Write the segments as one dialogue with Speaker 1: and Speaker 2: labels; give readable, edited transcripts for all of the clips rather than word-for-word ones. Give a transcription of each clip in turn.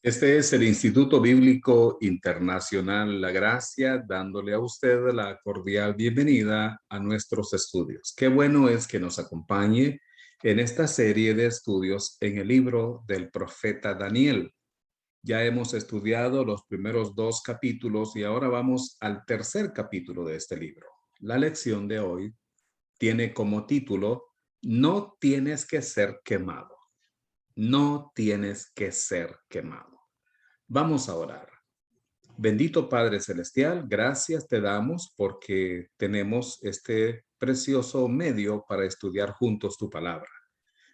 Speaker 1: Este es el Instituto Bíblico Internacional La Gracia, dándole a usted la cordial bienvenida a nuestros estudios. Qué bueno es que nos acompañe en esta serie de estudios en el libro del profeta Daniel. Ya hemos estudiado los primeros dos capítulos y ahora vamos al tercer capítulo de este libro. La lección de hoy tiene como título: No tienes que ser quemado. No tienes que ser quemado. Vamos a orar. Bendito Padre Celestial, gracias te damos porque tenemos este precioso medio para estudiar juntos tu palabra.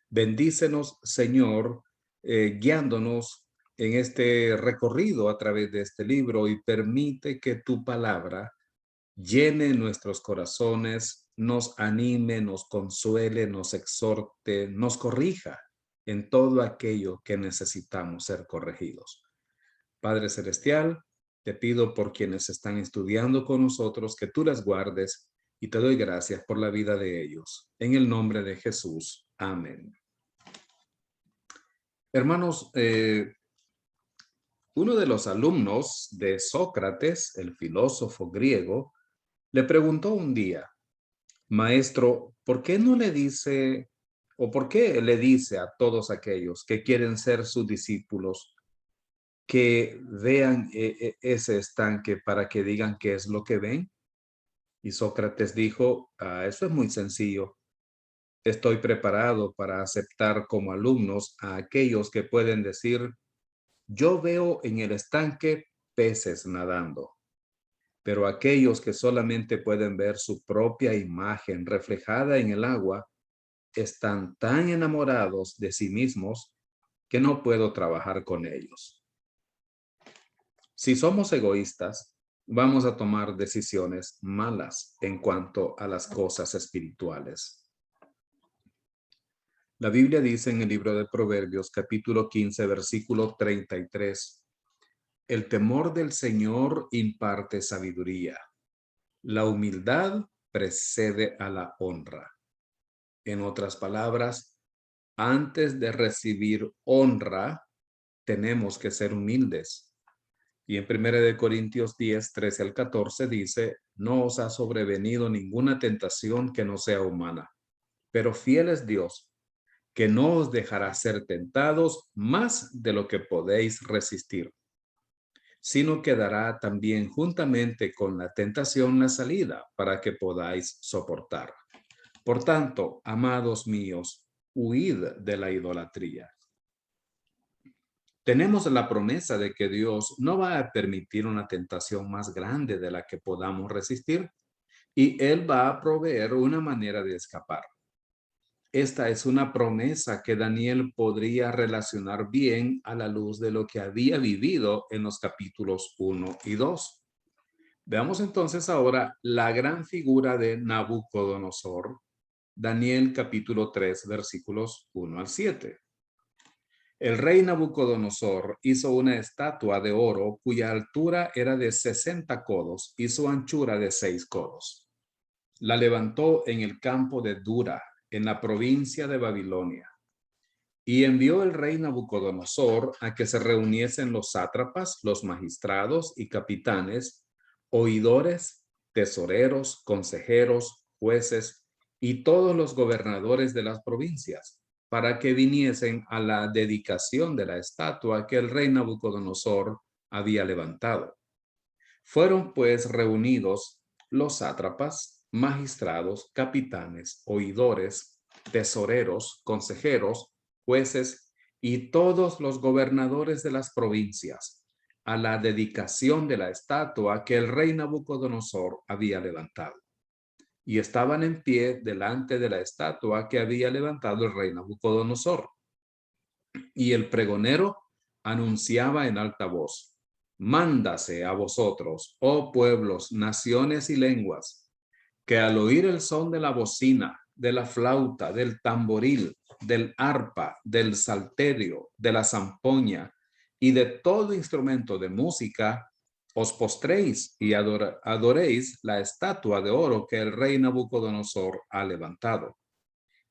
Speaker 1: Bendícenos, Señor, guiándonos en este recorrido a través de este libro y permite que tu palabra llene nuestros corazones, nos anime, nos consuele, nos exhorte, nos corrija en todo aquello que necesitamos ser corregidos. Padre Celestial, te pido por quienes están estudiando con nosotros que tú las guardes y te doy gracias por la vida de ellos. En el nombre de Jesús. Amén. Hermanos, uno de los alumnos de Sócrates, el filósofo griego, le preguntó un día: Maestro, ¿por qué no le dice o por qué le dice a todos aquellos que quieren ser sus discípulos que vean ese estanque para que digan qué es lo que ven? Y Sócrates dijo: eso es muy sencillo. Estoy preparado para aceptar como alumnos a aquellos que pueden decir: yo veo en el estanque peces nadando. Pero aquellos que solamente pueden ver su propia imagen reflejada en el agua están tan enamorados de sí mismos que no puedo trabajar con ellos. Si somos egoístas, vamos a tomar decisiones malas en cuanto a las cosas espirituales. La Biblia dice en el libro de Proverbios, capítulo 15, versículo 33, el temor del Señor imparte sabiduría. La humildad precede a la honra. En otras palabras, antes de recibir honra, tenemos que ser humildes. Y en 1 Corintios 10, 13 al 14 dice: no os ha sobrevenido ninguna tentación que no sea humana, pero fiel es Dios, que no os dejará ser tentados más de lo que podéis resistir, sino que dará también juntamente con la tentación la salida para que podáis soportar. Por tanto, amados míos, huid de la idolatría. Tenemos la promesa de que Dios no va a permitir una tentación más grande de la que podamos resistir y Él va a proveer una manera de escapar. Esta es una promesa que Daniel podría relacionar bien a la luz de lo que había vivido en los capítulos 1 y 2. Veamos entonces ahora la gran figura de Nabucodonosor, Daniel capítulo 3, versículos 1 al 7. El rey Nabucodonosor hizo una estatua de oro cuya altura era de 60 codos y su anchura de 6 codos. La levantó en el campo de Dura, en la provincia de Babilonia. Y envió el rey Nabucodonosor a que se reuniesen los sátrapas, los magistrados y capitanes, oidores, tesoreros, consejeros, jueces y todos los gobernadores de las provincias, para que viniesen a la dedicación de la estatua que el rey Nabucodonosor había levantado. Fueron pues reunidos los sátrapas, magistrados, capitanes, oidores, tesoreros, consejeros, jueces y todos los gobernadores de las provincias a la dedicación de la estatua que el rey Nabucodonosor había levantado. Y estaban en pie delante de la estatua que había levantado el rey Nabucodonosor. Y el pregonero anunciaba en alta voz: mándase a vosotros, oh pueblos, naciones y lenguas, que al oír el son de la bocina, de la flauta, del tamboril, del arpa, del salterio, de la zampoña y de todo instrumento de música, os postréis y adoréis la estatua de oro que el rey Nabucodonosor ha levantado.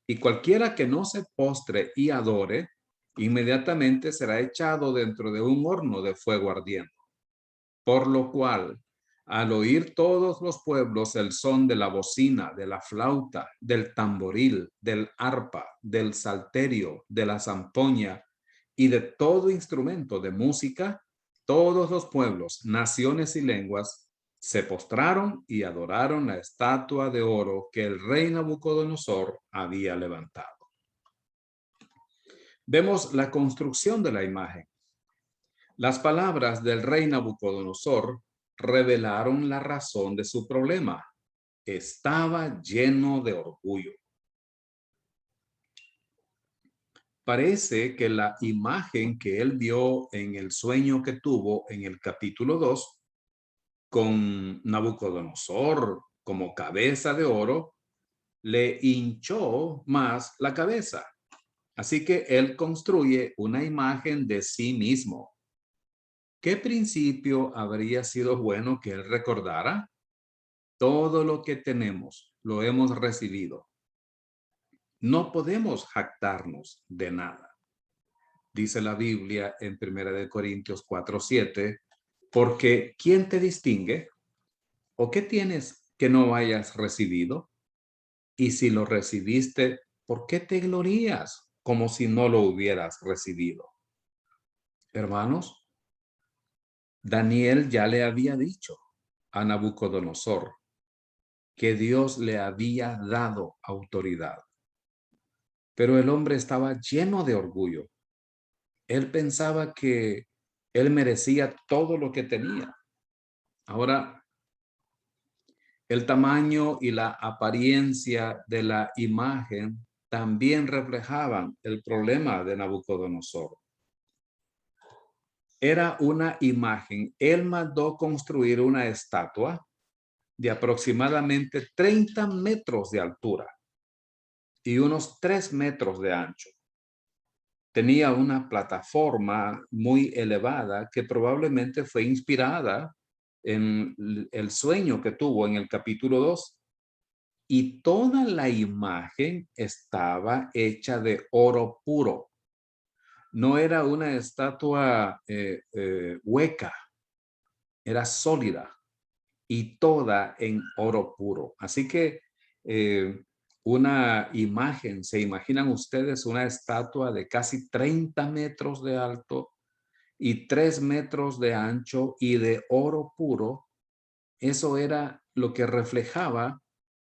Speaker 1: Y cualquiera que no se postre y adore, inmediatamente será echado dentro de un horno de fuego ardiente. Por lo cual, al oír todos los pueblos el son de la bocina, de la flauta, del tamboril, del arpa, del salterio, de la zampoña y de todo instrumento de música, todos los pueblos, naciones y lenguas se postraron y adoraron la estatua de oro que el rey Nabucodonosor había levantado. Vemos la construcción de la imagen. Las palabras del rey Nabucodonosor revelaron la razón de su problema. Estaba lleno de orgullo. Parece que la imagen que él vio en el sueño que tuvo en el capítulo 2, con Nabucodonosor como cabeza de oro, le hinchó más la cabeza. Así que él construye una imagen de sí mismo. ¿Qué principio habría sido bueno que él recordara? Todo lo que tenemos lo hemos recibido. No podemos jactarnos de nada. Dice la Biblia en 1 Corintios 4:7, porque ¿quién te distingue? ¿O qué tienes que no hayas recibido? Y si lo recibiste, ¿por qué te glorías como si no lo hubieras recibido? Hermanos, Daniel ya le había dicho a Nabucodonosor que Dios le había dado autoridad. Pero el hombre estaba lleno de orgullo. Él pensaba que él merecía todo lo que tenía. Ahora, el tamaño y la apariencia de la imagen también reflejaban el problema de Nabucodonosor. Era una imagen. Él mandó construir una estatua de aproximadamente 30 metros de altura y unos 3 metros de ancho. Tenía una plataforma muy elevada que probablemente fue inspirada en el sueño que tuvo en el capítulo 2. Y toda la imagen estaba hecha de oro puro. No era una estatua hueca, era sólida y toda en oro puro. Así que una imagen, ¿se imaginan ustedes una estatua de casi 30 metros de alto y 3 metros de ancho y de oro puro? Eso era lo que reflejaba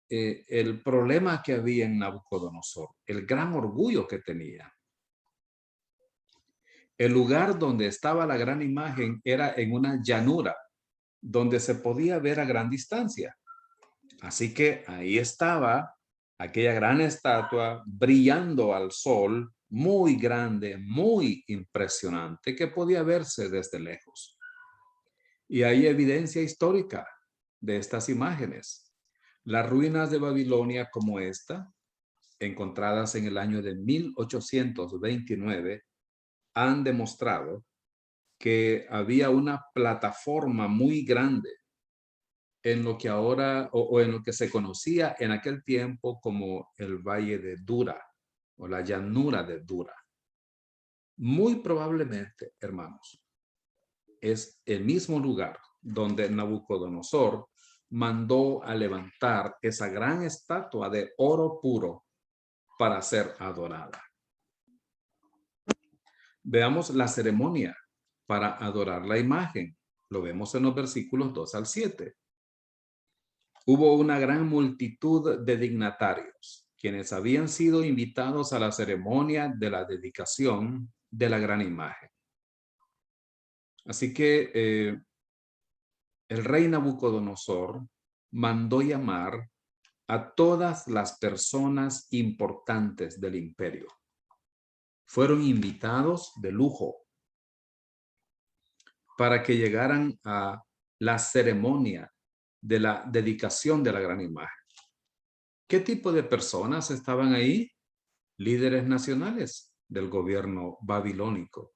Speaker 1: el problema que había en Nabucodonosor, el gran orgullo que tenía. El lugar donde estaba la gran imagen era en una llanura, donde se podía ver a gran distancia. Así que ahí estaba aquella gran estatua brillando al sol, muy grande, muy impresionante, que podía verse desde lejos. Y hay evidencia histórica de estas imágenes. Las ruinas de Babilonia como esta, encontradas en el año de 1829, han demostrado que había una plataforma muy grande en lo que ahora o en lo que se conocía en aquel tiempo como el Valle de Dura o la llanura de Dura. Muy probablemente, hermanos, es el mismo lugar donde Nabucodonosor mandó a levantar esa gran estatua de oro puro para ser adorada. Veamos la ceremonia para adorar la imagen. Lo vemos en los versículos 2 al 7. Hubo una gran multitud de dignatarios, quienes habían sido invitados a la ceremonia de la dedicación de la gran imagen. Así que el rey Nabucodonosor mandó llamar a todas las personas importantes del imperio. Fueron invitados de lujo para que llegaran a la ceremonia de la dedicación de la gran imagen. ¿Qué tipo de personas estaban ahí? Líderes nacionales del gobierno babilónico.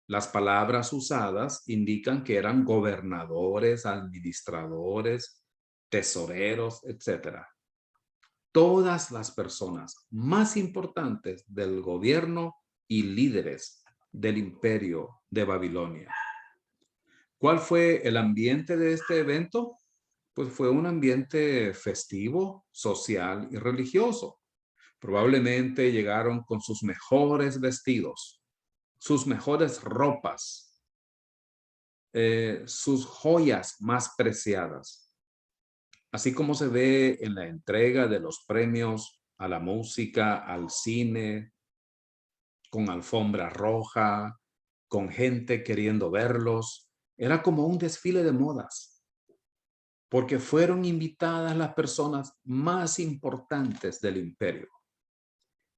Speaker 1: Las palabras usadas indican que eran gobernadores, administradores, tesoreros, etc. Todas las personas más importantes del gobierno y líderes del imperio de Babilonia. ¿Cuál fue el ambiente de este evento? Pues fue un ambiente festivo, social y religioso. Probablemente llegaron con sus mejores vestidos, sus mejores ropas, sus joyas más preciadas. Así como se ve en la entrega de los premios a la música, al cine, con alfombra roja, con gente queriendo verlos. Era como un desfile de modas, porque fueron invitadas las personas más importantes del imperio.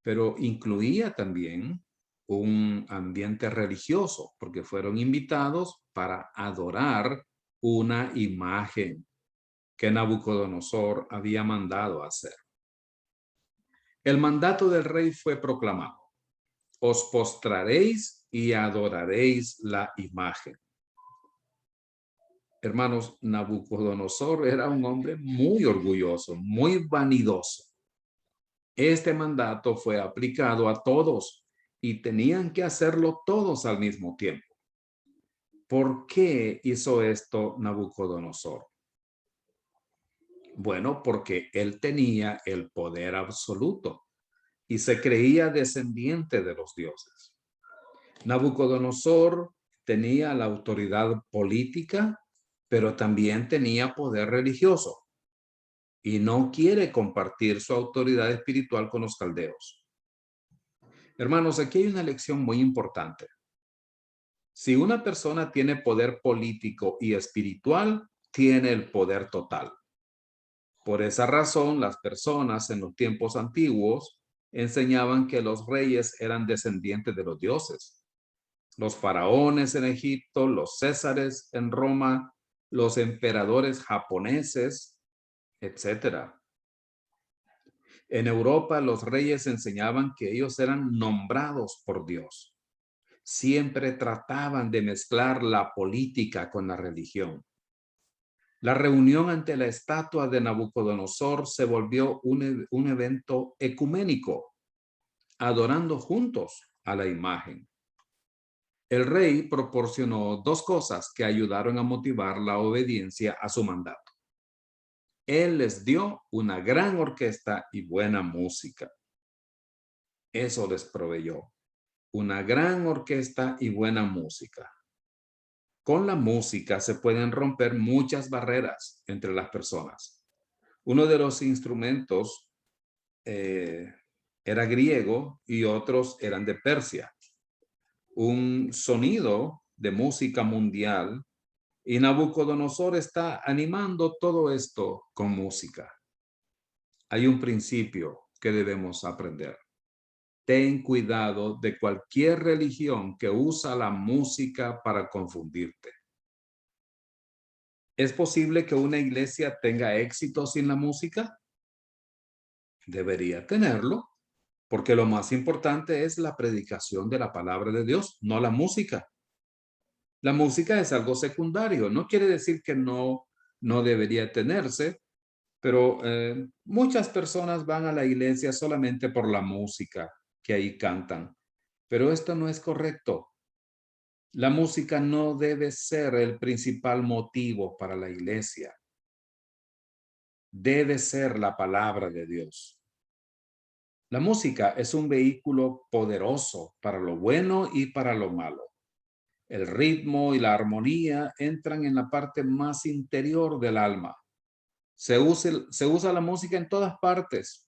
Speaker 1: Pero incluía también un ambiente religioso, porque fueron invitados para adorar una imagen que Nabucodonosor había mandado hacer. El mandato del rey fue proclamado: os postraréis y adoraréis la imagen. Hermanos, Nabucodonosor era un hombre muy orgulloso, muy vanidoso. Este mandato fue aplicado a todos y tenían que hacerlo todos al mismo tiempo. ¿Por qué hizo esto Nabucodonosor? Bueno, porque él tenía el poder absoluto y se creía descendiente de los dioses. Nabucodonosor tenía la autoridad política, pero también tenía poder religioso y no quiere compartir su autoridad espiritual con los caldeos. Hermanos, aquí hay una lección muy importante. Si una persona tiene poder político y espiritual, tiene el poder total. Por esa razón, las personas en los tiempos antiguos enseñaban que los reyes eran descendientes de los dioses. Los faraones en Egipto, los césares en Roma, los emperadores japoneses, etcétera. En Europa, los reyes enseñaban que ellos eran nombrados por Dios. Siempre trataban de mezclar la política con la religión. La reunión ante la estatua de Nabucodonosor se volvió un evento ecuménico, adorando juntos a la imagen. El rey proporcionó dos cosas que ayudaron a motivar la obediencia a su mandato. Él les dio una gran orquesta y buena música. Eso les proveyó. Una gran orquesta y buena música. Con la música se pueden romper muchas barreras entre las personas. Uno de los instrumentos era griego y otros eran de Persia. Un sonido de música mundial y Nabucodonosor está animando todo esto con música. Hay un principio que debemos aprender. Ten cuidado de cualquier religión que usa la música para confundirte. ¿Es posible que una iglesia tenga éxito sin la música? Debería tenerlo, porque lo más importante es la predicación de la palabra de Dios, no la música. La música es algo secundario, no quiere decir que no debería tenerse, pero muchas personas van a la iglesia solamente por la música que ahí cantan, pero esto no es correcto. La música no debe ser el principal motivo para la iglesia. Debe ser la palabra de Dios. La música es un vehículo poderoso para lo bueno y para lo malo. El ritmo y la armonía entran en la parte más interior del alma. Se usa la música en todas partes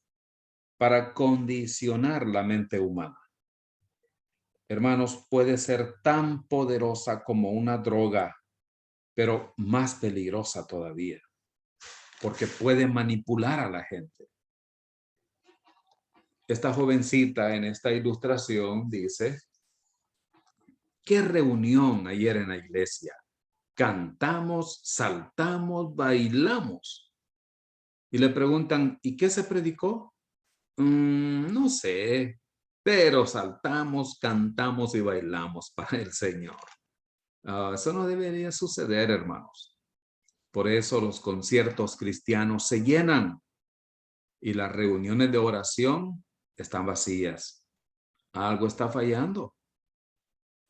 Speaker 1: para condicionar la mente humana. Hermanos, puede ser tan poderosa como una droga, pero más peligrosa todavía, porque puede manipular a la gente. Esta jovencita en esta ilustración dice: ¿qué reunión ayer en la iglesia? Cantamos, saltamos, bailamos. Y le preguntan, ¿y qué se predicó? No sé, pero saltamos, cantamos y bailamos para el Señor. Eso no debería suceder, hermanos. Por eso los conciertos cristianos se llenan y las reuniones de oración están vacías. Algo está fallando.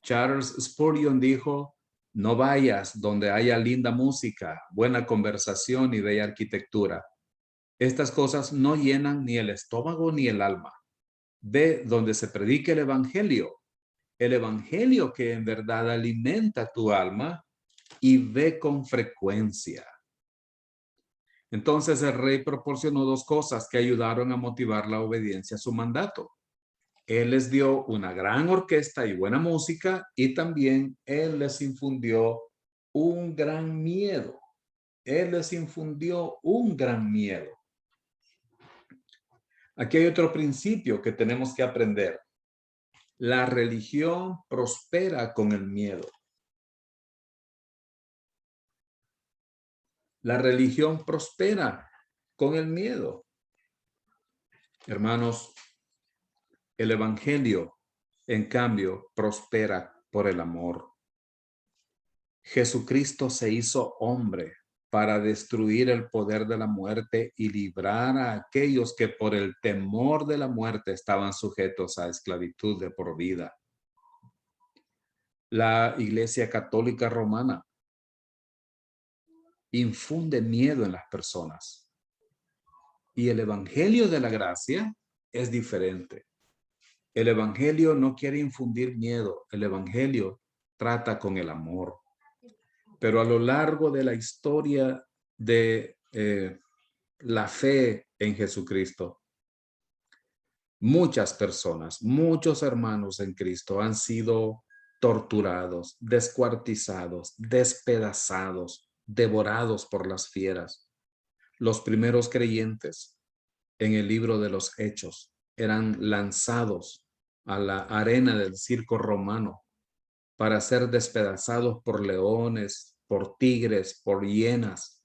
Speaker 1: Charles Spurgeon dijo, no vayas donde haya linda música, buena conversación y bella arquitectura. Estas cosas no llenan ni el estómago ni el alma. Ve donde se predique el evangelio que en verdad alimenta tu alma, y ve con frecuencia. Entonces el rey proporcionó dos cosas que ayudaron a motivar la obediencia a su mandato. Él les dio una gran orquesta y buena música, y también él les infundió un gran miedo. Él les infundió un gran miedo. Aquí hay otro principio que tenemos que aprender. La religión prospera con el miedo. La religión prospera con el miedo. Hermanos, el evangelio, en cambio, prospera por el amor. Jesucristo se hizo hombre para destruir el poder de la muerte y librar a aquellos que por el temor de la muerte estaban sujetos a esclavitud de por vida. La Iglesia Católica Romana infunde miedo en las personas. Y el evangelio de la gracia es diferente. El evangelio no quiere infundir miedo. El evangelio trata con el amor. Pero a lo largo de la historia de la fe en Jesucristo, muchas personas, muchos hermanos en Cristo han sido torturados, descuartizados, despedazados, devorados por las fieras. Los primeros creyentes en el libro de los Hechos eran lanzados a la arena del circo romano para ser despedazados por leones, por tigres, por hienas.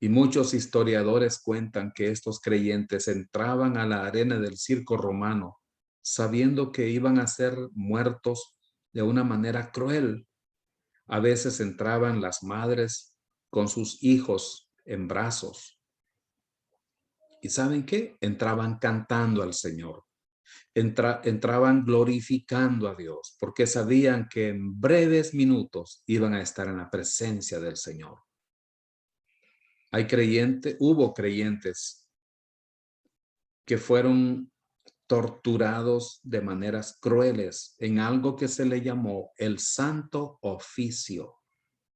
Speaker 1: Y muchos historiadores cuentan que estos creyentes entraban a la arena del circo romano sabiendo que iban a ser muertos de una manera cruel. A veces entraban las madres con sus hijos en brazos. ¿Y saben qué? Entraban cantando al Señor. Entraban glorificando a Dios, porque sabían que en breves minutos iban a estar en la presencia del Señor. Hubo creyentes que fueron torturados de maneras crueles en algo que se le llamó el Santo Oficio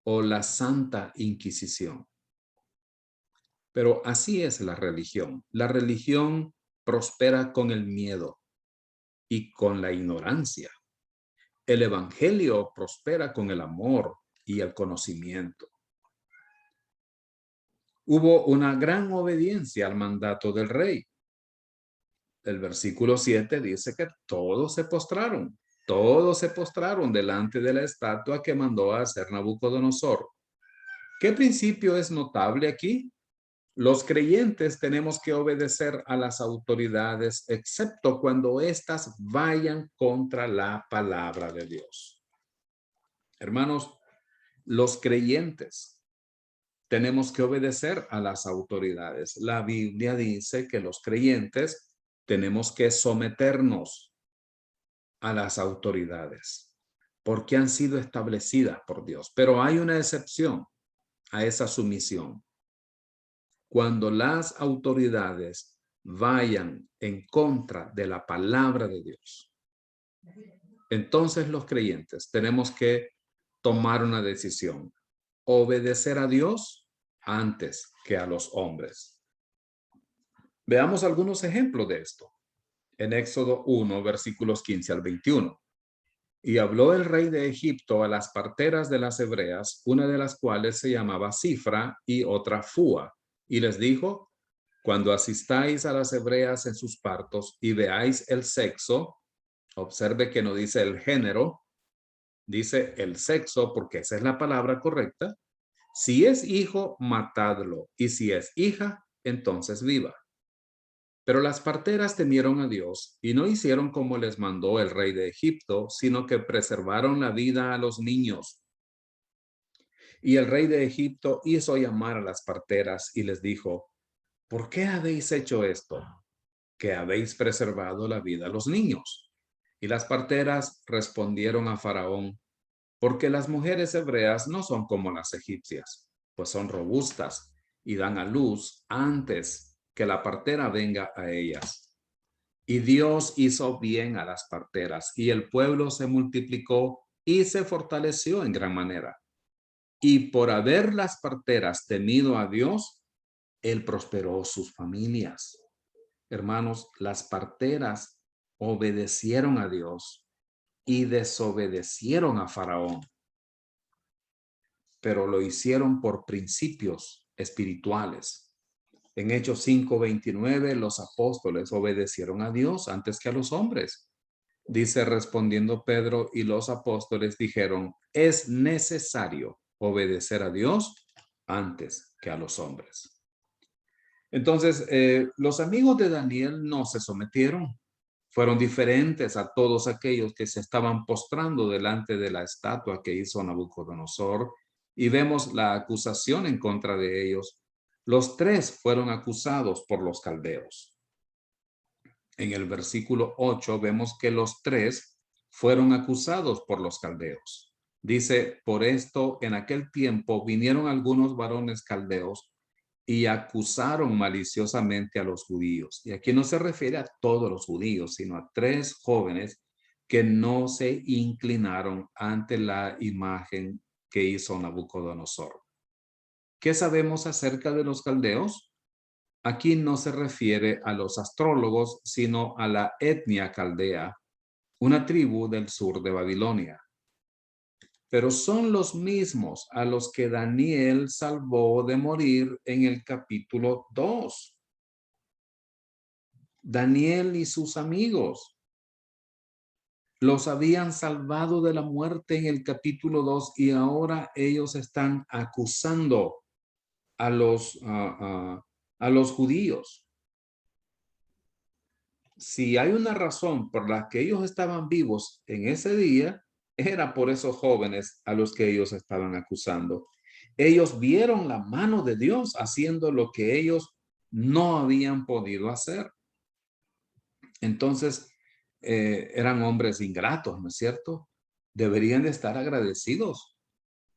Speaker 1: o la Santa Inquisición. Pero así es la religión. La religión prospera con el miedo y con la ignorancia. El evangelio prospera con el amor y el conocimiento. Hubo una gran obediencia al mandato del rey. El versículo 7 dice que todos se postraron delante de la estatua que mandó a hacer Nabucodonosor. ¿Qué principio es notable aquí? Los creyentes tenemos que obedecer a las autoridades, excepto cuando éstas vayan contra la palabra de Dios. Hermanos, los creyentes tenemos que obedecer a las autoridades. La Biblia dice que los creyentes tenemos que someternos a las autoridades porque han sido establecidas por Dios. Pero hay una excepción a esa sumisión. Cuando las autoridades vayan en contra de la palabra de Dios, entonces los creyentes tenemos que tomar una decisión: obedecer a Dios antes que a los hombres. Veamos algunos ejemplos de esto. En Éxodo 1, versículos 15 al 21. Y habló el rey de Egipto a las parteras de las hebreas, una de las cuales se llamaba Cifra y otra Fua, y les dijo: cuando asistáis a las hebreas en sus partos y veáis el sexo, observe que no dice el género, dice el sexo, porque esa es la palabra correcta. Si es hijo, matadlo, y si es hija, entonces viva. Pero las parteras temieron a Dios y no hicieron como les mandó el rey de Egipto, sino que preservaron la vida a los niños. Y el rey de Egipto hizo llamar a las parteras y les dijo: ¿por qué habéis hecho esto? que habéis preservado la vida a los niños. Y las parteras respondieron a Faraón, porque las mujeres hebreas no son como las egipcias, pues son robustas y dan a luz antes que la partera venga a ellas. Y Dios hizo bien a las parteras, y el pueblo se multiplicó y se fortaleció en gran manera. Y por haber las parteras temido a Dios, Él prosperó sus familias. Hermanos, las parteras obedecieron a Dios y desobedecieron a Faraón, pero lo hicieron por principios espirituales. En Hechos 5:29, los apóstoles obedecieron a Dios antes que a los hombres. Dice respondiendo Pedro, y los apóstoles dijeron, es necesario obedecer a Dios antes que a los hombres. Entonces, los amigos de Daniel no se sometieron. Fueron diferentes a todos aquellos que se estaban postrando delante de la estatua que hizo Nabucodonosor, y vemos la acusación en contra de ellos. Los tres fueron acusados por los caldeos. En el versículo 8 vemos que los tres fueron acusados por los caldeos. Dice, por esto en aquel tiempo vinieron algunos varones caldeos y acusaron maliciosamente a los judíos. Y aquí no se refiere a todos los judíos, sino a tres jóvenes que no se inclinaron ante la imagen que hizo Nabucodonosor. ¿Qué sabemos acerca de los caldeos? Aquí no se refiere a los astrólogos, sino a la etnia caldea, una tribu del sur de Babilonia. Pero son los mismos a los que Daniel salvó de morir en el capítulo 2. Daniel y sus amigos los habían salvado de la muerte en el capítulo 2 y ahora ellos están acusando a los judíos. Si hay una razón por la que ellos estaban vivos en ese día, era por esos jóvenes a los que ellos estaban acusando. Ellos vieron la mano de Dios haciendo lo que ellos no habían podido hacer. Entonces, eran hombres ingratos, ¿no es cierto? Deberían de estar agradecidos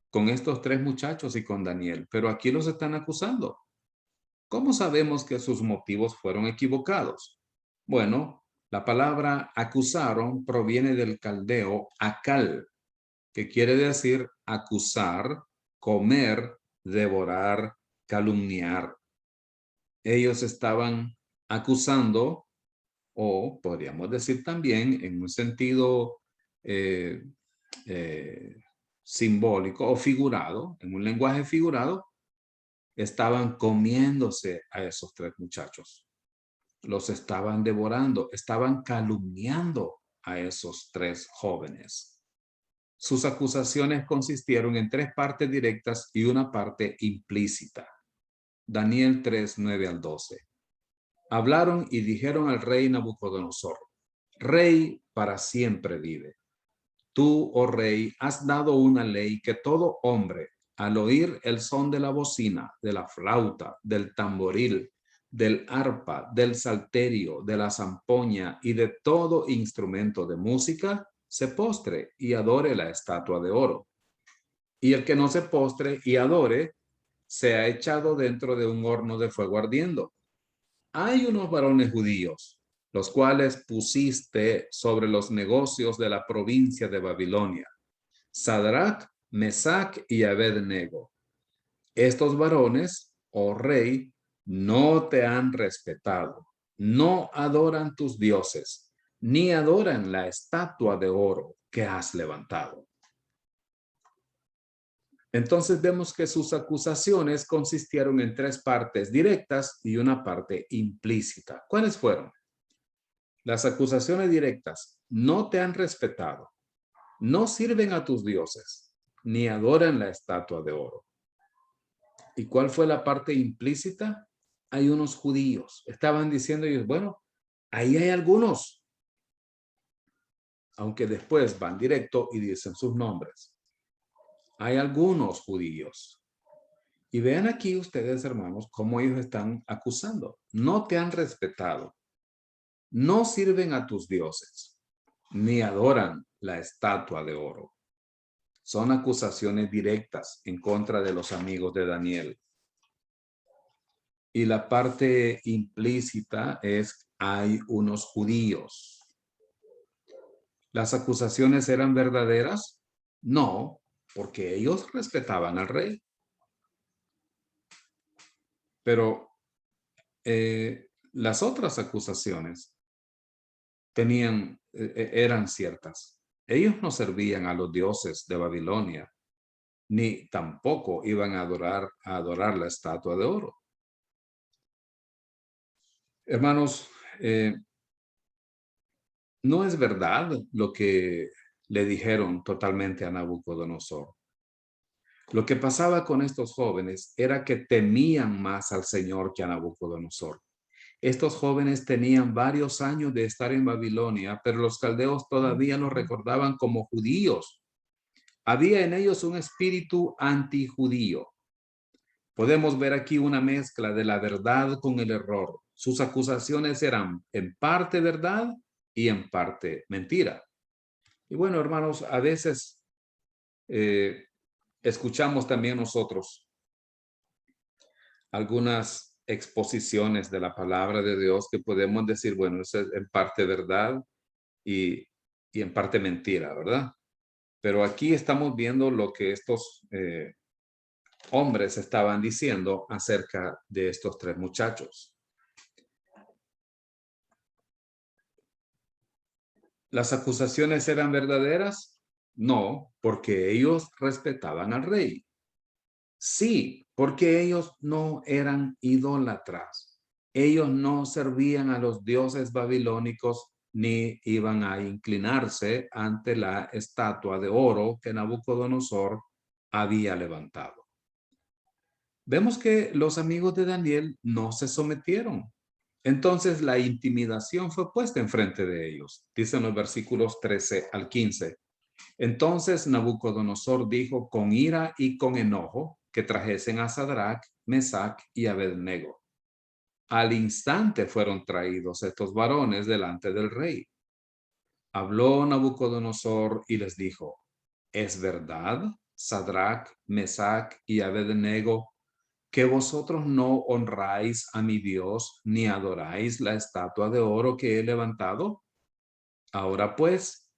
Speaker 1: con estos tres muchachos y con Daniel, pero aquí los están acusando. ¿Cómo sabemos que sus motivos fueron equivocados? Bueno, la palabra acusaron proviene del caldeo akal, que quiere decir acusar, comer, devorar, calumniar. Ellos estaban acusando, o podríamos decir también en un sentido eh, eh, simbólico o figurado, en un lenguaje figurado, estaban comiéndose a esos tres muchachos. Los estaban devorando, estaban calumniando a esos tres jóvenes. Sus acusaciones consistieron en tres partes directas y una parte implícita. Daniel 3, 9 al 12. Hablaron y dijeron al rey Nabucodonosor, Rey para siempre vive. Tú, oh rey, has dado una ley que todo hombre, al oír el son de la bocina, de la flauta, del tamboril, del arpa, del salterio, de la zampoña y de todo instrumento de música, se postre y adore la estatua de oro. Y el que no se postre y adore, sea echado dentro de un horno de fuego ardiendo. Hay unos varones judíos, los cuales pusiste sobre los negocios de la provincia de Babilonia, Sadrach, Mesach y Abednego. Estos varones, oh rey, no te han respetado, no adoran tus dioses, ni adoran la estatua de oro que has levantado. Entonces vemos que sus acusaciones consistieron en tres partes directas y una parte implícita. ¿Cuáles fueron? Las acusaciones directas: no te han respetado, no sirven a tus dioses, ni adoran la estatua de oro. ¿Y cuál fue la parte implícita? Hay unos judíos. Estaban diciendo ellos, bueno, ahí hay algunos. Aunque después van directo y dicen sus nombres. Hay algunos judíos. Y vean aquí ustedes, hermanos, cómo ellos están acusando. No te han respetado. no sirven a tus dioses, ni adoran la estatua de oro. Son acusaciones directas en contra de los amigos de Daniel. Y la parte implícita es, hay unos judíos. ¿Las acusaciones eran verdaderas? No, porque ellos respetaban al rey. Pero las otras acusaciones eran ciertas. Ellos no servían a los dioses de Babilonia, ni tampoco iban a adorar la estatua de oro. Hermanos, no es verdad lo que le dijeron totalmente a Nabucodonosor. Lo que pasaba con estos jóvenes era que temían más al Señor que a Nabucodonosor. Estos jóvenes tenían varios años de estar en Babilonia, pero los caldeos todavía los recordaban como judíos. Había en ellos un espíritu antijudío. Podemos ver aquí una mezcla de la verdad con el error. Sus acusaciones eran en parte verdad y en parte mentira. Y bueno, hermanos, a veces escuchamos también nosotros algunas exposiciones de la palabra de Dios que podemos decir, bueno, eso es en parte verdad y en parte mentira, ¿verdad? Pero aquí estamos viendo lo que estos hombres estaban diciendo acerca de estos tres muchachos. ¿Las acusaciones eran verdaderas? No, porque ellos respetaban al rey. Sí, porque ellos no eran idólatras. Ellos no servían a los dioses babilónicos ni iban a inclinarse ante la estatua de oro que Nabucodonosor había levantado. Vemos que los amigos de Daniel no se sometieron. Entonces la intimidación fue puesta enfrente de ellos. Dicen los versículos 13 al 15. Entonces Nabucodonosor dijo con ira y con enojo que trajesen a Sadrach, Mesach y Abednego. Al instante fueron traídos estos varones delante del rey. Habló Nabucodonosor y les dijo, ¿es verdad, Sadrach, Mesach y Abednego, que vosotros no honráis a mi Dios ni adoráis la estatua de oro que he levantado? Ahora pues,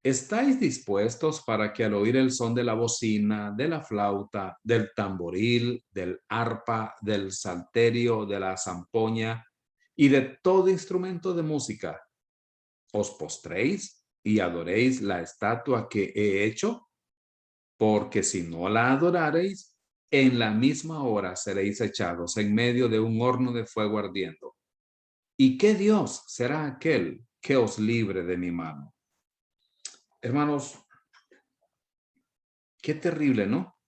Speaker 1: ¿estáis dispuestos para que al oír el son de la bocina, de la flauta, del tamboril, del arpa, del salterio, de la zampoña y de todo instrumento de música, os postréis y adoréis la estatua que he hecho? Porque si no la adorareis, en la misma hora seréis echados en medio de un horno de fuego ardiendo. ¿Y qué Dios será aquel que os libre de mi mano? Hermanos, qué terrible, ¿no?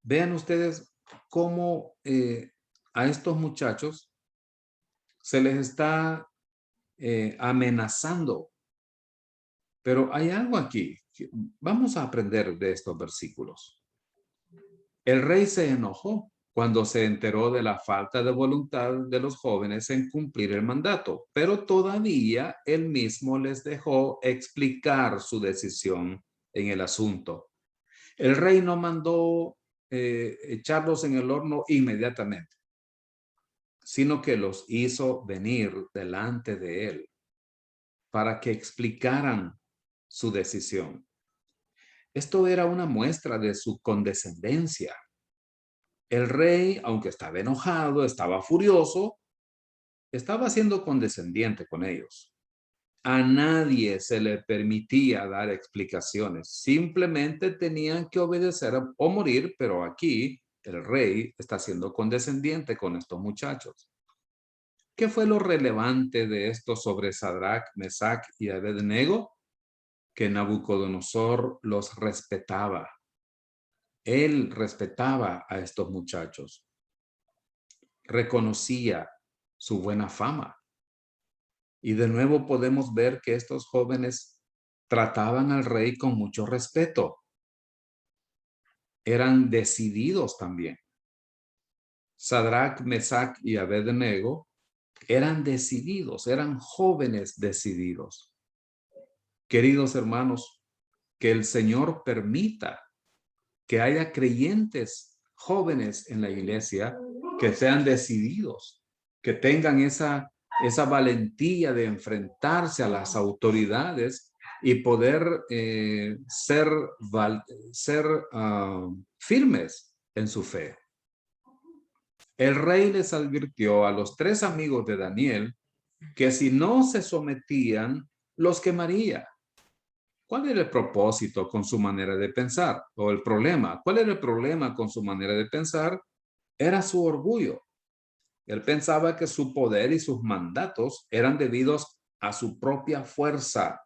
Speaker 1: Vean ustedes cómo a estos muchachos se les está amenazando. Pero hay algo aquí. Vamos a aprender de estos versículos. El rey se enojó cuando se enteró de la falta de voluntad de los jóvenes en cumplir el mandato, pero todavía él mismo les dejó explicar su decisión en el asunto. El rey no mandó echarlos en el horno inmediatamente, sino que los hizo venir delante de él para que explicaran su decisión. Esto era una muestra de su condescendencia. El rey, aunque estaba enojado, estaba furioso, estaba siendo condescendiente con ellos. A nadie se le permitía dar explicaciones. Simplemente tenían que obedecer o morir, pero aquí el rey está siendo condescendiente con estos muchachos. ¿Qué fue lo relevante de esto sobre Sadrach, Mesach y Abednego? Que Nabucodonosor los respetaba. Él respetaba a estos muchachos. Reconocía su buena fama. Y de nuevo podemos ver que estos jóvenes trataban al rey con mucho respeto. Eran decididos también. Sadrach, Mesach y Abednego Eran decididos, eran jóvenes decididos. Queridos hermanos, que el Señor permita que haya creyentes jóvenes en la iglesia que sean decididos, que tengan esa valentía de enfrentarse a las autoridades y poder ser firmes en su fe. El rey les advirtió a los 3 amigos de Daniel que si no se sometían, los quemaría. ¿Cuál era el propósito con su manera de pensar? O el problema. ¿Cuál era el problema con su manera de pensar? Era su orgullo. Él pensaba que su poder y sus mandatos eran debidos a su propia fuerza.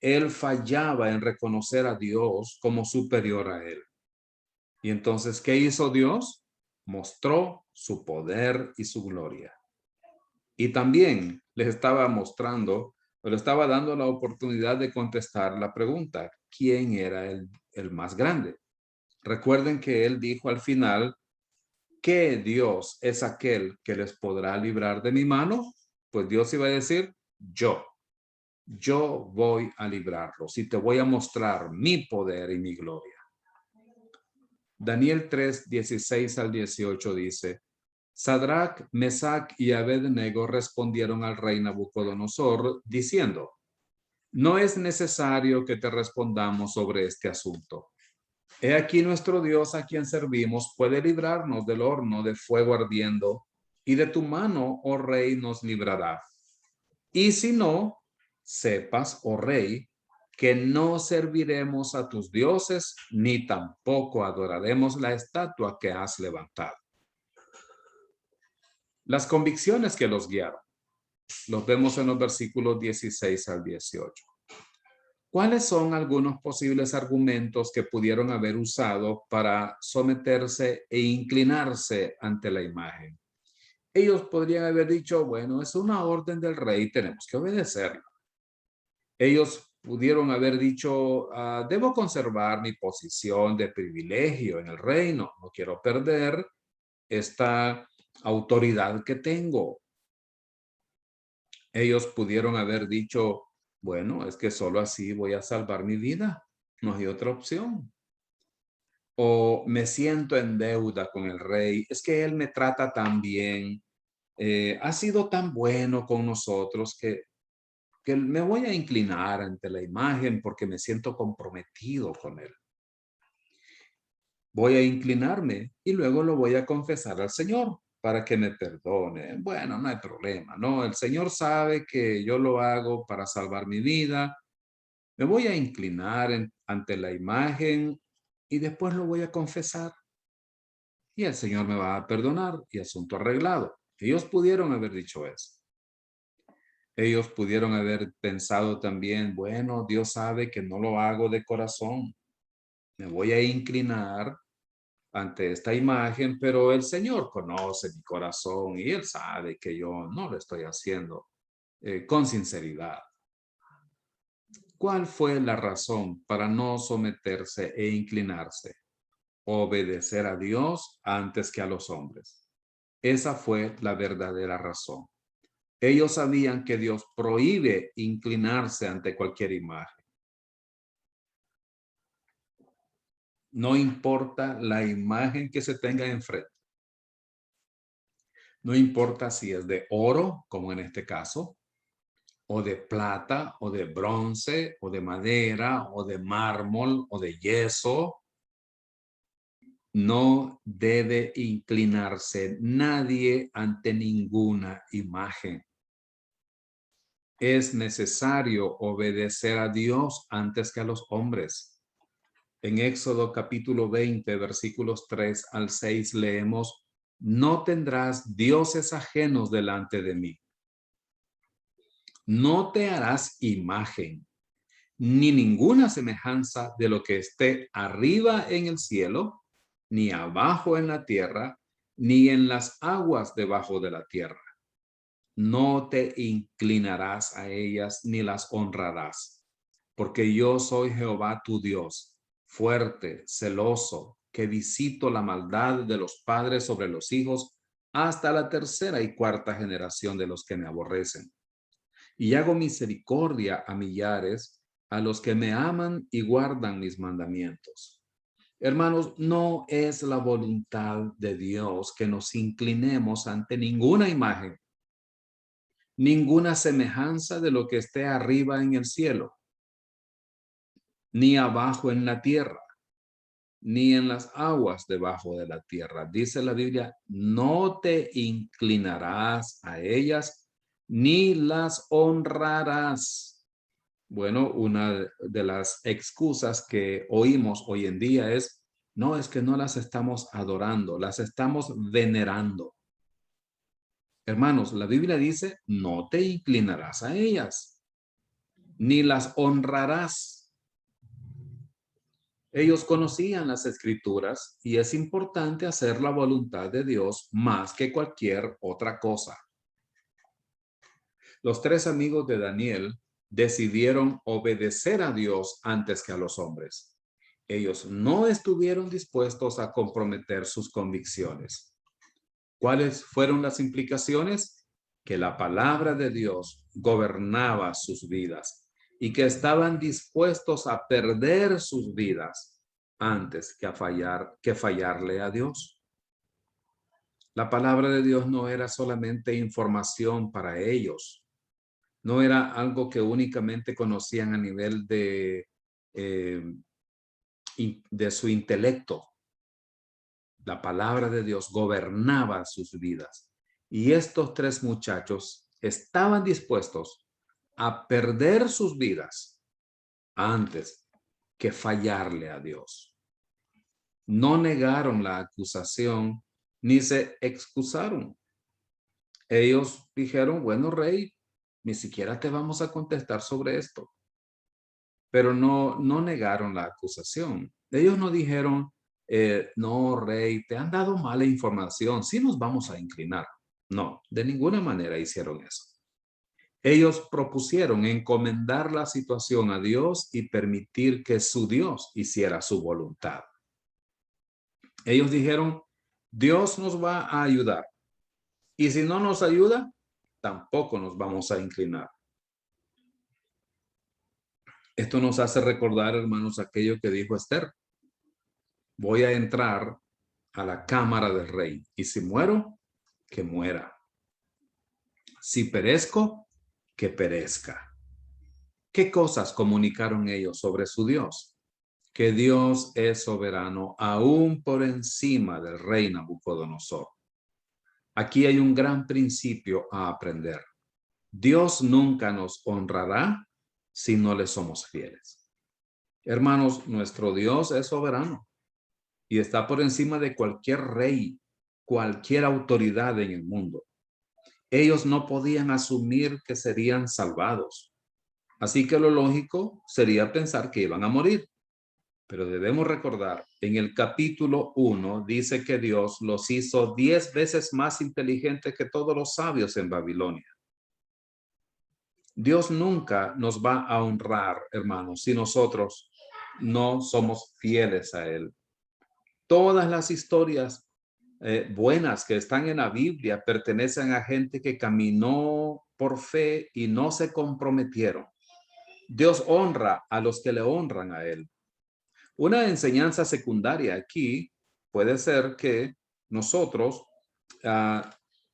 Speaker 1: Él fallaba en reconocer a Dios como superior a él. Y entonces, ¿qué hizo Dios? Mostró su poder y su gloria. Y también les estaba mostrando, le estaba dando la oportunidad de contestar la pregunta, ¿quién era el más grande? Recuerden que él dijo al final, ¿qué Dios es aquel que les podrá librar de mi mano? Pues Dios iba a decir, yo voy a librarlos y te voy a mostrar mi poder y mi gloria. Daniel 3, 16 al 18 dice, Sadrach, Mesach y Abednego respondieron al rey Nabucodonosor diciendo, no es necesario que te respondamos sobre este asunto. He aquí nuestro Dios a quien servimos puede librarnos del horno de fuego ardiendo y de tu mano, oh rey, nos librará. Y si no, sepas, oh rey, que no serviremos a tus dioses ni tampoco adoraremos la estatua que has levantado. Las convicciones que los guiaron, los vemos en los versículos 16 al 18. ¿Cuáles son algunos posibles argumentos que pudieron haber usado para someterse e inclinarse ante la imagen? Ellos podrían haber dicho, bueno, es una orden del rey, tenemos que obedecerla. Ellos pudieron haber dicho, debo conservar mi posición de privilegio en el reino, no quiero perder esta autoridad que tengo. Ellos pudieron haber dicho, bueno, es que solo así voy a salvar mi vida, no hay otra opción. O me siento en deuda con el rey, es que él me trata tan bien, ha sido tan bueno con nosotros que me voy a inclinar ante la imagen porque me siento comprometido con él. Voy a inclinarme y luego lo voy a confesar al Señor para que me perdone. Bueno, no hay problema, ¿no? El Señor sabe que yo lo hago para salvar mi vida. Me voy a inclinar ante la imagen y después lo voy a confesar. Y el Señor me va a perdonar y asunto arreglado. Ellos pudieron haber dicho eso. Ellos pudieron haber pensado también, bueno, Dios sabe que no lo hago de corazón. Me voy a inclinar ante esta imagen, pero el Señor conoce mi corazón y Él sabe que yo no lo estoy haciendo con sinceridad. ¿Cuál fue la razón para no someterse e inclinarse? Obedecer a Dios antes que a los hombres. Esa fue la verdadera razón. Ellos sabían que Dios prohíbe inclinarse ante cualquier imagen. No importa la imagen que se tenga enfrente. No importa si es de oro, como en este caso, o de plata, o de bronce, o de madera, o de mármol, o de yeso. No debe inclinarse nadie ante ninguna imagen. Es necesario obedecer a Dios antes que a los hombres. En Éxodo capítulo 20, versículos 3 al 6 leemos, no tendrás dioses ajenos delante de mí. No te harás imagen, ni ninguna semejanza de lo que esté arriba en el cielo, ni abajo en la tierra, ni en las aguas debajo de la tierra. No te inclinarás a ellas ni las honrarás, porque yo soy Jehová tu Dios, fuerte, celoso, que visito la maldad de los padres sobre los hijos hasta la tercera y cuarta generación de los que me aborrecen. Y hago misericordia a millares, a los que me aman y guardan mis mandamientos. Hermanos, no es la voluntad de Dios que nos inclinemos ante ninguna imagen, ninguna semejanza de lo que esté arriba en el cielo, ni abajo en la tierra, ni en las aguas debajo de la tierra. Dice la Biblia, no te inclinarás a ellas, ni las honrarás. Bueno, una de las excusas que oímos hoy en día es, no, es que no las estamos adorando, las estamos venerando. Hermanos, la Biblia dice, no te inclinarás a ellas, ni las honrarás. Ellos conocían las escrituras y es importante hacer la voluntad de Dios más que cualquier otra cosa. Los tres amigos de Daniel decidieron obedecer a Dios antes que a los hombres. Ellos no estuvieron dispuestos a comprometer sus convicciones. ¿Cuáles fueron las implicaciones? Que la palabra de Dios gobernaba sus vidas y que estaban dispuestos a perder sus vidas antes que fallarle a Dios. La palabra de Dios no era solamente información para ellos, no era algo que únicamente conocían a nivel de su intelecto. La palabra de Dios gobernaba sus vidas. Y estos tres muchachos estaban dispuestos a perder sus vidas antes que fallarle a Dios. No negaron la acusación ni se excusaron. Ellos dijeron, bueno, rey, ni siquiera te vamos a contestar sobre esto. Pero no negaron la acusación. Ellos no dijeron, no, rey, te han dado mala información, sí nos vamos a inclinar. No, de ninguna manera hicieron eso. Ellos propusieron encomendar la situación a Dios y permitir que su Dios hiciera su voluntad. Ellos dijeron, Dios nos va a ayudar. Y si no nos ayuda, tampoco nos vamos a inclinar. Esto nos hace recordar, hermanos, aquello que dijo Esther. Voy a entrar a la cámara del rey. Y si muero, que muera. Si perezco, que perezca. ¿Qué cosas comunicaron ellos sobre su Dios? Que Dios es soberano aún por encima del rey Nabucodonosor. Aquí hay un gran principio a aprender. Dios nunca nos honrará si no le somos fieles. Hermanos, nuestro Dios es soberano y está por encima de cualquier rey, cualquier autoridad en el mundo. Ellos no podían asumir que serían salvados. Así que lo lógico sería pensar que iban a morir. Pero debemos recordar, en el capítulo 1 dice que Dios los hizo 10 veces más inteligentes que todos los sabios en Babilonia. Dios nunca nos va a honrar, hermanos, si nosotros no somos fieles a Él. Todas las historias buenas que están en la Biblia pertenecen a gente que caminó por fe y no se comprometieron. Dios honra a los que le honran a Él. Una enseñanza secundaria aquí puede ser que nosotros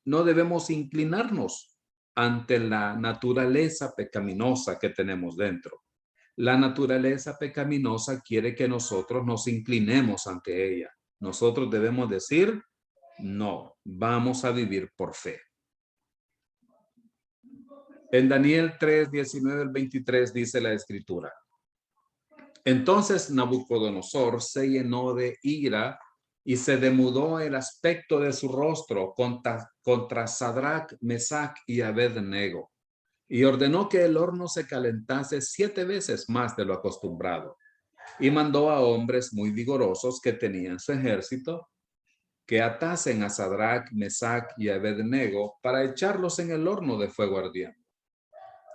Speaker 1: no debemos inclinarnos ante la naturaleza pecaminosa que tenemos dentro. La naturaleza pecaminosa quiere que nosotros nos inclinemos ante ella. Nosotros debemos decir, no, vamos a vivir por fe. En Daniel 3, 19 al 23 dice la escritura. Entonces Nabucodonosor se llenó de ira y se demudó el aspecto de su rostro contra Sadrach, Mesach y Abednego, y ordenó que el horno se calentase 7 veces más de lo acostumbrado, y mandó a hombres muy vigorosos que tenían su ejército que atasen a Sadrach, Mesach y Abednego para echarlos en el horno de fuego ardiente.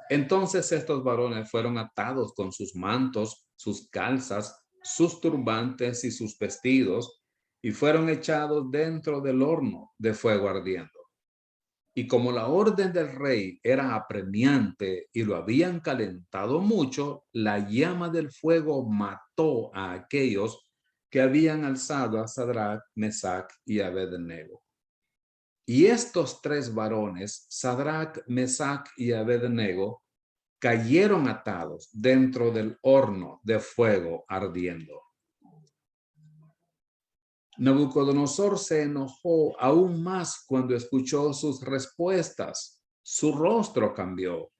Speaker 1: Entonces estos varones fueron atados con sus mantos, sus calzas, sus turbantes y sus vestidos, y fueron echados dentro del horno de fuego ardiendo. Y como la orden del rey era apremiante y lo habían calentado mucho, la llama del fuego mató a aquellos que habían alzado a Sadrach, Mesach y Abednego. Y estos tres varones, Sadrach, Mesach y Abednego, cayeron atados dentro del horno de fuego ardiendo. Nabucodonosor se enojó aún más cuando escuchó sus respuestas. Su rostro cambió.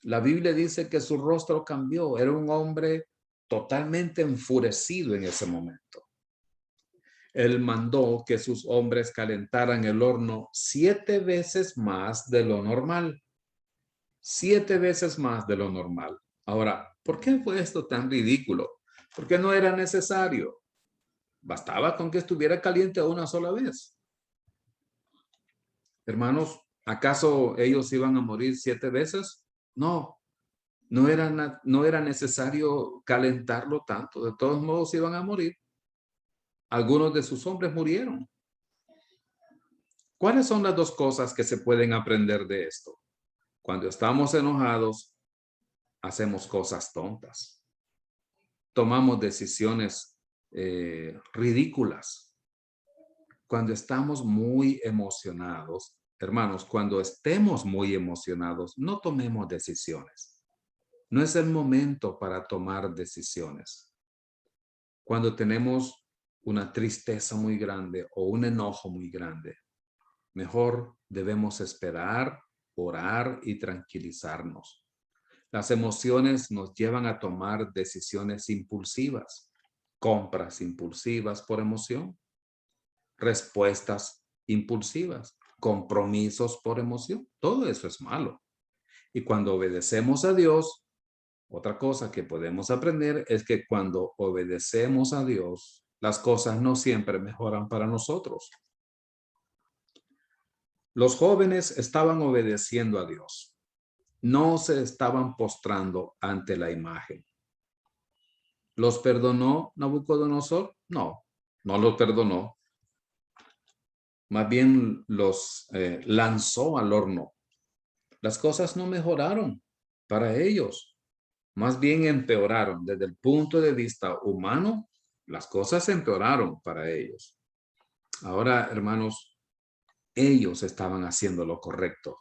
Speaker 1: La Biblia dice que su rostro cambió. Era un hombre totalmente enfurecido en ese momento. Él mandó que sus hombres calentaran el horno 7 veces más de lo normal. 7 veces más de lo normal. Ahora, ¿por qué fue esto tan ridículo? Porque no era necesario. Bastaba con que estuviera caliente una sola vez. Hermanos, ¿acaso ellos iban a morir 7 veces? No, no era necesario calentarlo tanto. De todos modos iban a morir. Algunos de sus hombres murieron. ¿Cuáles son las dos cosas que se pueden aprender de esto? Cuando estamos enojados, hacemos cosas tontas. Tomamos decisiones ridículas. Cuando estamos muy emocionados, hermanos, cuando estemos muy emocionados, no tomemos decisiones. No es el momento para tomar decisiones. Cuando tenemos una tristeza muy grande o un enojo muy grande, mejor debemos esperar, orar y tranquilizarnos. Las emociones nos llevan a tomar decisiones impulsivas, compras impulsivas por emoción, respuestas impulsivas, compromisos por emoción. Todo eso es malo. Y cuando obedecemos a Dios, otra cosa que podemos aprender es que cuando obedecemos a Dios, las cosas no siempre mejoran para nosotros. Los jóvenes estaban obedeciendo a Dios. No se estaban postrando ante la imagen. ¿Los perdonó Nabucodonosor? No, no los perdonó. Más bien los lanzó al horno. Las cosas no mejoraron para ellos. Más bien empeoraron. Desde el punto de vista humano, las cosas empeoraron para ellos. Ahora, hermanos, ellos estaban haciendo lo correcto.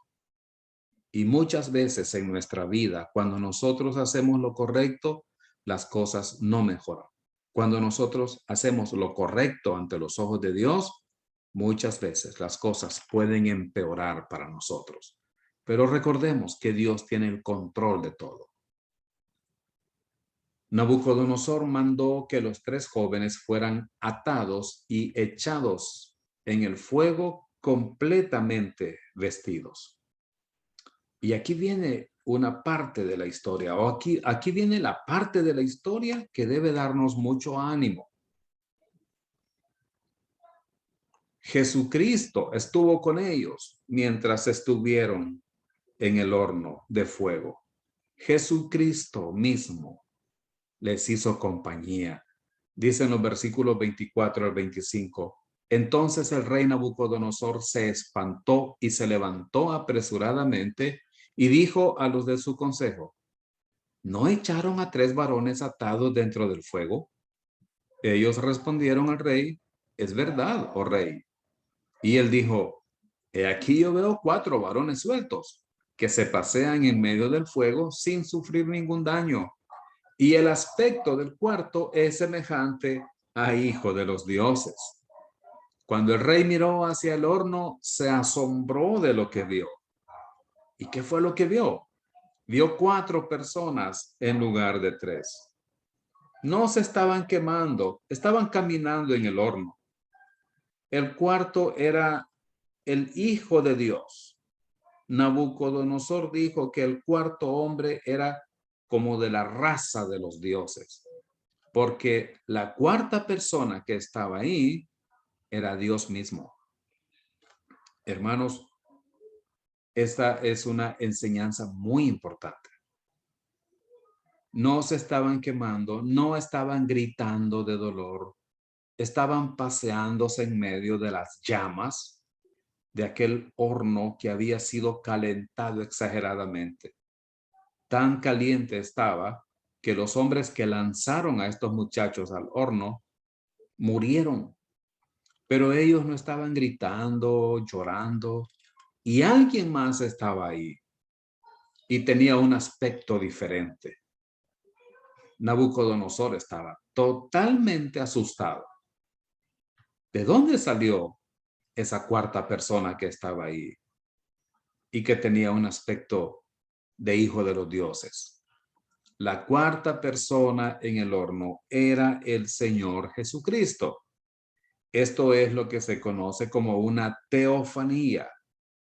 Speaker 1: Y muchas veces en nuestra vida, cuando nosotros hacemos lo correcto, las cosas no mejoran. Cuando nosotros hacemos lo correcto ante los ojos de Dios, muchas veces las cosas pueden empeorar para nosotros. Pero recordemos que Dios tiene el control de todo. Nabucodonosor mandó que los tres jóvenes fueran atados y echados en el fuego completamente vestidos. Y aquí viene una parte de la historia, o aquí viene la parte de la historia que debe darnos mucho ánimo. Jesucristo estuvo con ellos mientras estuvieron en el horno de fuego. Jesucristo mismo les hizo compañía. Dicen los versículos 24 al 25. Entonces el rey Nabucodonosor se espantó y se levantó apresuradamente y dijo a los de su consejo: ¿no echaron a 3 varones atados dentro del fuego? Ellos respondieron al rey: es verdad, oh rey. Y él dijo: he aquí yo veo 4 varones sueltos que se pasean en medio del fuego sin sufrir ningún daño. Y el aspecto del cuarto es semejante a hijo de los dioses. Cuando el rey miró hacia el horno, se asombró de lo que vio. ¿Y qué fue lo que vio? Vio 4 personas en lugar de 3. No se estaban quemando, estaban caminando en el horno. El cuarto era el hijo de Dios. Nabucodonosor dijo que el cuarto hombre era como de la raza de los dioses, porque la cuarta persona que estaba ahí era Dios mismo. Hermanos, esta es una enseñanza muy importante. No se estaban quemando, no estaban gritando de dolor, estaban paseándose en medio de las llamas de aquel horno que había sido calentado exageradamente. Tan caliente estaba que los hombres que lanzaron a estos muchachos al horno murieron. Pero ellos no estaban gritando, llorando, y alguien más estaba ahí y tenía un aspecto diferente. Nabucodonosor estaba totalmente asustado. ¿De dónde salió esa cuarta persona que estaba ahí y que tenía un aspecto de hijo de los dioses? La cuarta persona en el horno era el Señor Jesucristo. Esto es lo que se conoce como una teofanía,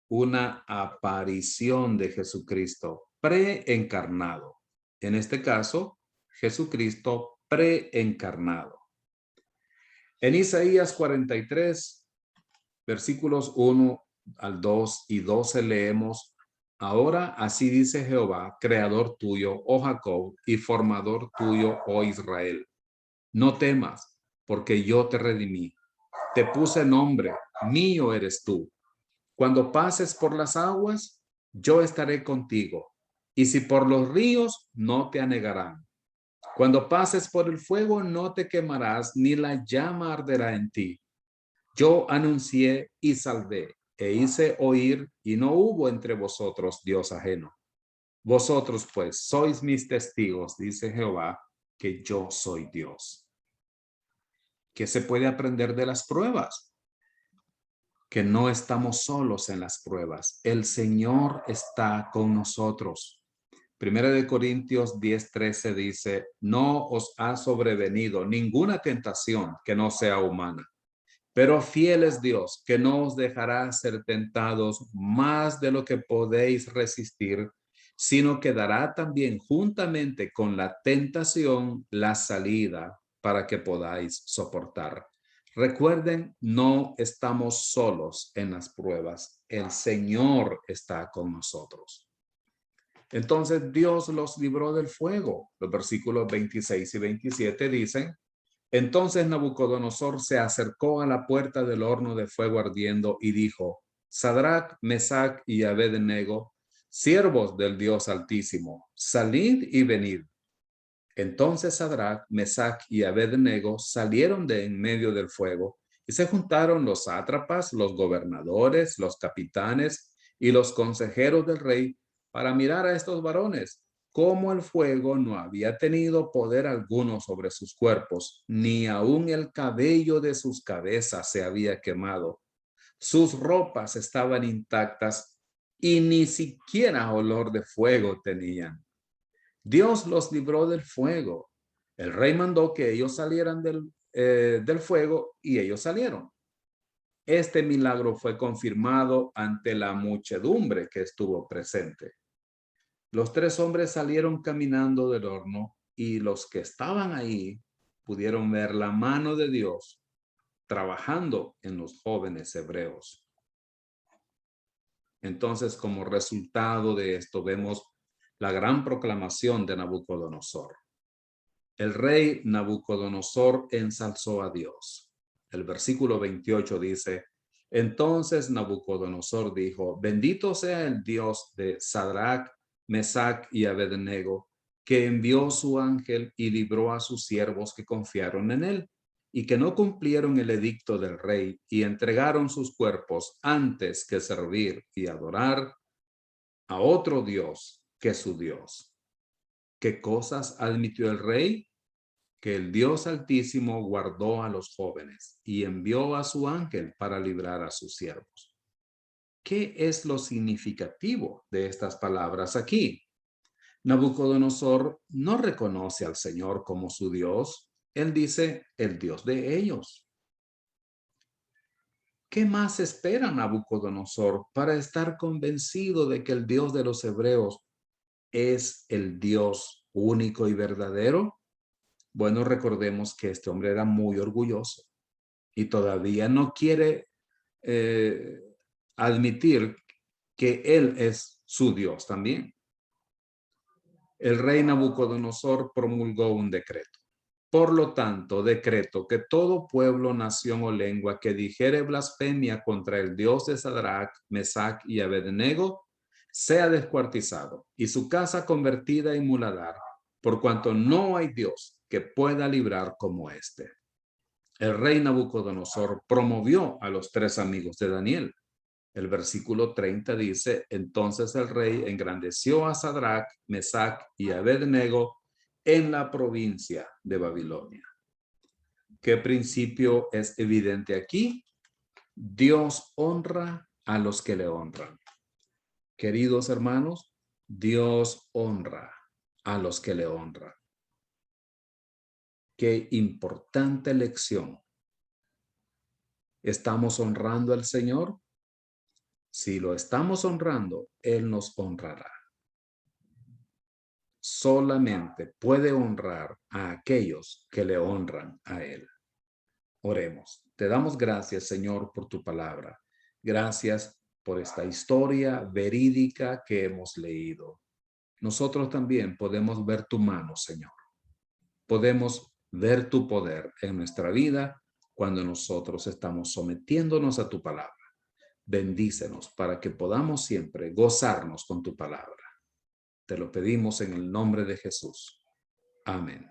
Speaker 1: una aparición de Jesucristo preencarnado. En este caso, Jesucristo preencarnado. En Isaías 43, versículos 1 al 2 y 12 leemos: Ahora así dice Jehová, creador tuyo, oh Jacob, y formador tuyo, oh Israel. No temas, porque yo te redimí. Te puse nombre, mío eres tú. Cuando pases por las aguas, yo estaré contigo. Y si por los ríos, no te anegarán. Cuando pases por el fuego, no te quemarás, ni la llama arderá en ti. Yo anuncié y salvé, e hice oír, y no hubo entre vosotros Dios ajeno. Vosotros, pues, sois mis testigos, dice Jehová, que yo soy Dios. ¿Qué se puede aprender de las pruebas? Que no estamos solos en las pruebas. El Señor está con nosotros. Primera de Corintios 10:13 dice: no os ha sobrevenido ninguna tentación que no sea humana, pero fiel es Dios, que no os dejará ser tentados más de lo que podéis resistir, sino que dará también juntamente con la tentación la salida para que podáis soportar. Recuerden, no estamos solos en las pruebas. El Señor está con nosotros. Entonces Dios los libró del fuego. Los versículos 26 y 27 dicen: entonces Nabucodonosor se acercó a la puerta del horno de fuego ardiendo y dijo: Sadrach, Mesach y Abed-nego, siervos del Dios Altísimo, salid y venid. Entonces Sadrach, Mesach y Abed-nego salieron de en medio del fuego, y se juntaron los sátrapas, los gobernadores, los capitanes y los consejeros del rey para mirar a estos varones, como el fuego no había tenido poder alguno sobre sus cuerpos, ni aun el cabello de sus cabezas se había quemado. Sus ropas estaban intactas y ni siquiera olor de fuego tenían. Dios los libró del fuego. El rey mandó que ellos salieran del fuego y ellos salieron. Este milagro fue confirmado ante la muchedumbre que estuvo presente. Los tres hombres salieron caminando del horno y los que estaban ahí pudieron ver la mano de Dios trabajando en los jóvenes hebreos. Entonces, como resultado de esto, vemos la gran proclamación de Nabucodonosor. El rey Nabucodonosor ensalzó a Dios. El versículo 28 dice: entonces Nabucodonosor dijo: bendito sea el Dios de Sadrach, Mesach y Abed-nego, que envió su ángel y libró a sus siervos que confiaron en él, y que no cumplieron el edicto del rey y entregaron sus cuerpos antes que servir y adorar a otro Dios que su Dios. ¿Qué cosas admitió el rey? Que el Dios Altísimo guardó a los jóvenes y envió a su ángel para librar a sus siervos. ¿Qué es lo significativo de estas palabras aquí? Nabucodonosor no reconoce al Señor como su Dios. Él dice: el Dios de ellos. ¿Qué más espera Nabucodonosor para estar convencido de que el Dios de los hebreos es el Dios único y verdadero? Bueno, recordemos que este hombre era muy orgulloso y todavía no quiere admitir que él es su Dios también. El rey Nabucodonosor promulgó un decreto. Por lo tanto, decreto que todo pueblo, nación o lengua que dijere blasfemia contra el Dios de Sadrach, Mesach y Abednego sea descuartizado y su casa convertida en muladar, por cuanto no hay Dios que pueda librar como este. El rey Nabucodonosor promovió a los 3 amigos de Daniel. El versículo 30 dice, entonces el rey engrandeció a Sadrach, Mesach y Abednego en la provincia de Babilonia. ¿Qué principio es evidente aquí? Dios honra a los que le honran. Queridos hermanos, Dios honra a los que le honran. Qué importante lección. ¿Estamos honrando al Señor? Si lo estamos honrando, Él nos honrará. Solamente puede honrar a aquellos que le honran a Él. Oremos. Te damos gracias, Señor, por tu palabra. Gracias por esta historia verídica que hemos leído. Nosotros también podemos ver tu mano, Señor. Podemos ver tu poder en nuestra vida cuando nosotros estamos sometiéndonos a tu palabra. Bendícenos para que podamos siempre gozarnos con tu palabra. Te lo pedimos en el nombre de Jesús. Amén.